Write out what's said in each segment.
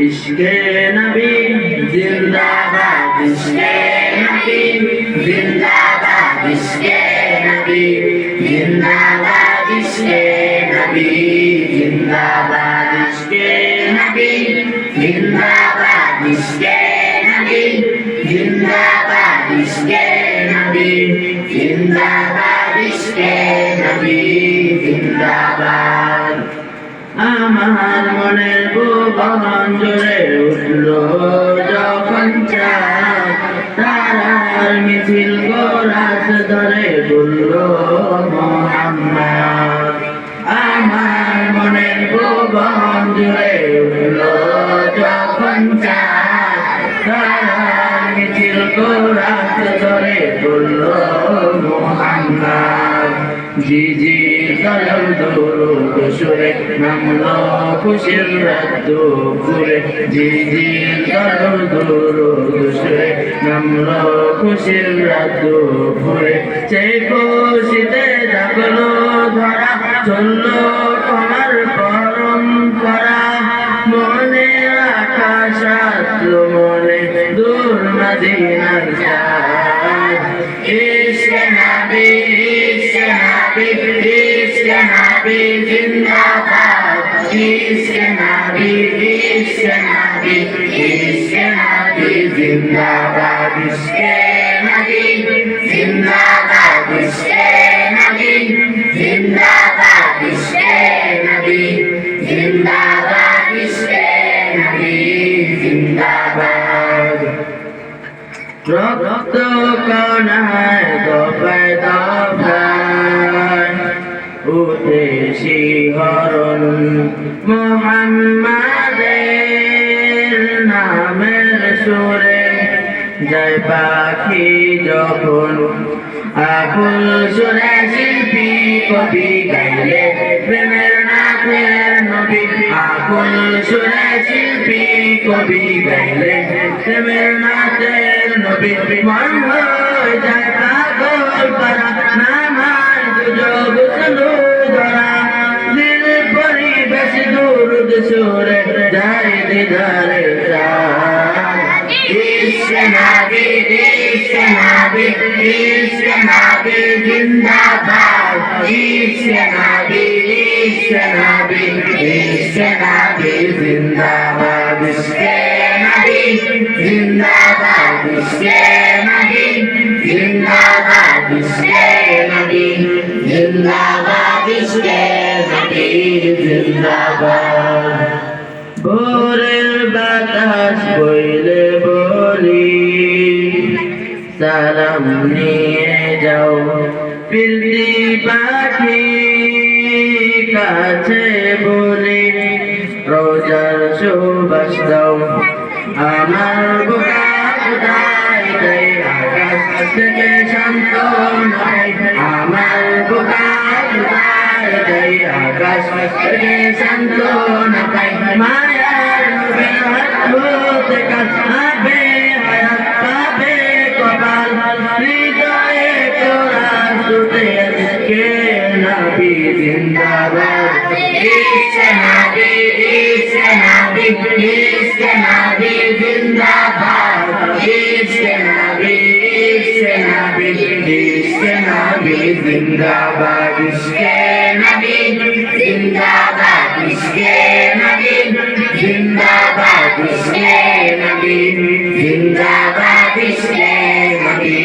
इश्क़े नबी जिंदाबाद, इश्क़े नबी जिंदाबाद, इश्क़े नबी जिंदाबाद, इश्क़े नबी जिंदाबाद, इश्क़े नबी जिंदाबाद, इश्क़े नबी जिंदाबाद, इश्क़े नबी जिंदाबाद, इश्क़े नबी जिंदाबाद। আমার মনের ভুবন জুড়ে উঠল যখন চাঁদ, তারার মিছিল গোরাস ধরে বলল মুহাম্মদ। আমার মনের ভুবন জুড়ে উঠল যখন চাঁদ, তারার মিছিল গোরাস ধরে বলল মুহাম্মদ। জি জি দয়াল দরুদ সুরে নামলো খুশির রাত দুপুরে, জি জি দয়াল দরুদ সুরে নামলো খুশির রাত দুপুরে। সেই খুশিতে জাগলো ধরা, চললো আমার পরম্পরা, মনে রাখা সাধ্য মনে দূর মদিনার চাঁদ। ইশকে নবী, ইশকে নবী, ইশকে নবী জিন্দাবাদ, ইশকে নবী, ইশকে নবী, ইশকে নবী জিন্দাবাদ, ইশকে নবী জিন্দাবাদ, ইশকে নবী জিন্দাবাদ, ইশকে নবী জিন্দাবাদ, ইশকে নবী জিন্দাবাদ। রক্ত কণায় দফায় দফায় উঠে শিহরণ মুহাম্মাদের নামের সুরে, যায় পাখি যখন আকুল সুরে, শিল্পী কবি গাইলে প্রেমের নাথের নবী, আকুল সুরে শিল্পী কবি গাইলে প্রেমের নাথের নবী। মন হয়ে যায় পাগল পারা, নামার সুযোগ চলু ধরা, দিল পরিবেশ দুরুদ সুরে যায় দিদারে চাঁদ। ইশকে নবী, ইশকে নবী, ইশকে নবী জিন্দাবাদ, ইশকে নবী, ইশকে নবী, ইশকে নবী জিন্দাবাদ, ইশকে নবী জিন্দাবাদ, ইশকে নবী জিন্দাবাদ, ইশকে নবী জিন্দাবাদ, ইশকে নবী জিন্দাবাদ। ভোরের বাতাস বইলে বলি, সালাম নিয়ে যাও পিলটি পাখি কাছে বলি, রোজার সুবাস দাও আমার বুকা উদায় দেয়, আকাশ থেকে শান্ত নয় আমার বুকা উদায় দেয়, আকাশ থেকে শান্ত নয়। মায়ার নবীর হাত হতে কাঁদবে হায়াত পাবে কপাল, হৃদয়ে কোরআন ছুটে ইশকে নবী জিন্দাবাদ, ইশকে নবী, ইশকে নবী, ইশকে নবী জিন্দাবাদ, ইশকে নবী, ইশকে নবী, ইশকে নবী জিন্দাবাদ, ইশকে নবী জিন্দাবাদ, ইশকে নবী জিন্দাবাদ, ইশকে নবী জিন্দাবাদ, ইশকে নবী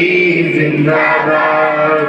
জিন্দাবাদ।